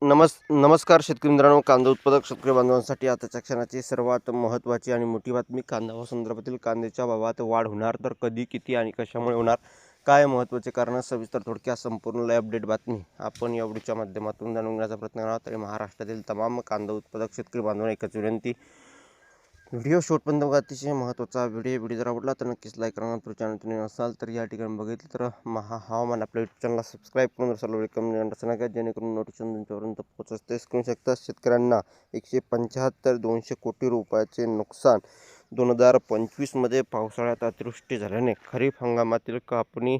नमस्कार शेतकरी मित्रांनो, कांदा उत्पादक शेतकरी बांधवांसाठी आताच्या क्षणाची सर्वात महत्त्वाची आणि मोठी बातमी. कांदा संदर्भातील कांद्याच्या भावात वाढ होणार तर कधी, किती आणि कशामुळे होणार, काय महत्त्वाचे कारण, सविस्तर थोडक्यात संपूर्ण लाईव्ह अपडेट बातमी आपण या व्हिडिओच्या माध्यमातून जाणून घेण्याचा प्रयत्न करणार. तरी महाराष्ट्रातील तमाम कांदा उत्पादक शेतकरी बांधवांना एकच विनंती, व्हिडिओ शेवटपर्यंत बघा. अतिशय महत्त्वाचा व्हिडिओ जर आवडला तर नक्कीच लाईक करा. तर चॅनल तुम्ही असाल तर या ठिकाणी बघितलं तर हवामान आपल्या यूट्यूब चॅनलला सबस्क्राईब करून सर्व वेलकम नका, जेणेकरून नोटिफिकेशन तुमच्यापर्यंत पोहोचत करू शकता. शेतकऱ्यांना 175-200 कोटी रुपयाचे नुकसान. 2025मध्ये पावसाळ्यात अतिवृष्टी झाल्याने खरीप हंगामातील कापणी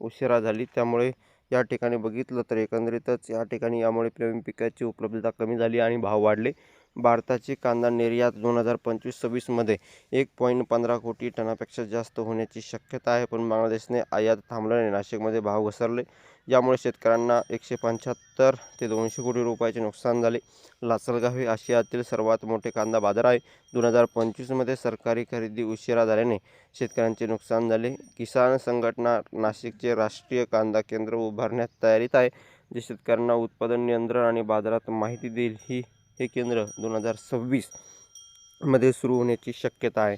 उशिरा झाली. त्यामुळे या ठिकाणी बघितलं तर एकंदरीतच या ठिकाणी यामुळे प्रेमी पिकाची उपलब्धता कमी झाली आणि भाव वाढले. भारताची कांदा निर्यात 2025-26मध्ये 1.15 कोटी टनापेक्षा जास्त होण्याची शक्यता आहे, पण बांगलादेशने आयात थांबल्याने नाशिकमध्ये भाव घसरले. यामुळे शेतकऱ्यांना 175-200 कोटी रुपयाचे नुकसान झाले. लासलगाव हे आशियातील सर्वात मोठे कांदा बाजार आहे. 2025मध्ये सरकारी खरेदी उशिरा झाल्याने शेतकऱ्यांचे नुकसान झाले. किसान संघटना नाशिकचे राष्ट्रीय कांदा केंद्र उभारण्यात तयारीत आहे, जे शेतकऱ्यांना उत्पादन नियंत्रण आणि बाजारात माहिती देईल. हे केंद्र 2026मध्ये सुरू होण्याची शक्यता आहे.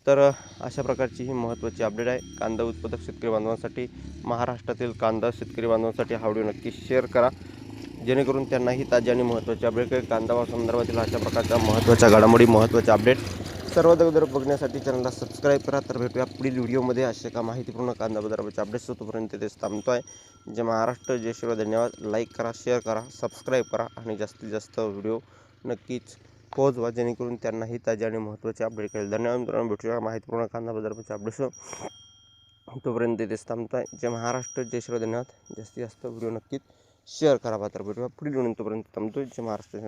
तर अशा प्रकारची ही महत्त्वाची अपडेट आहे कांदा उत्पादक शेतकरी बांधवांसाठी. महाराष्ट्रातील कांदा शेतकरी बांधवांसाठी हा व्हिडिओ नक्की शेअर करा, जेणेकरून त्यांनाही ताजी आणि महत्त्वाची अपडेट कांदा संदर्भातील अशा प्रकारच्या महत्त्वाच्या घडामोडी, महत्त्वाच्या अपडेट सर्वात अगोदर बघण्यासाठी चॅनलला सबस्क्राईब करा. तर भेटूया पुढील व्हिडिओमध्ये अशा का माहितीपूर्ण कांदा बाजाराचे अपडेट्स. तोपर्यंत तेच थांबतो आहे. जय महाराष्ट्र, जय शिवराय. धन्यवाद. लाईक करा, शेअर करा, सबस्क्राईब करा आणि जास्तीत जास्त व्हिडिओ नक्कीच पोहोचवा, जेणेकरून त्यांनाही ताजे आणि महत्त्वाचे अपडेट कळेल. धन्यवाद मित्रांनो. भेटूया माहितीपूर्ण कांदा बाजाराचे अपडेट्स. तोपर्यंत तेच थांबतो आहे. जय महाराष्ट्र, जय शिवराय. धन्यवाद. जास्तीत जास्त व्हिडिओ नक्कीच शेअर करा. तर भेटूया पुढील व्हिडिओ. तोपर्यंत थांबतो. जय महाराष्ट्र.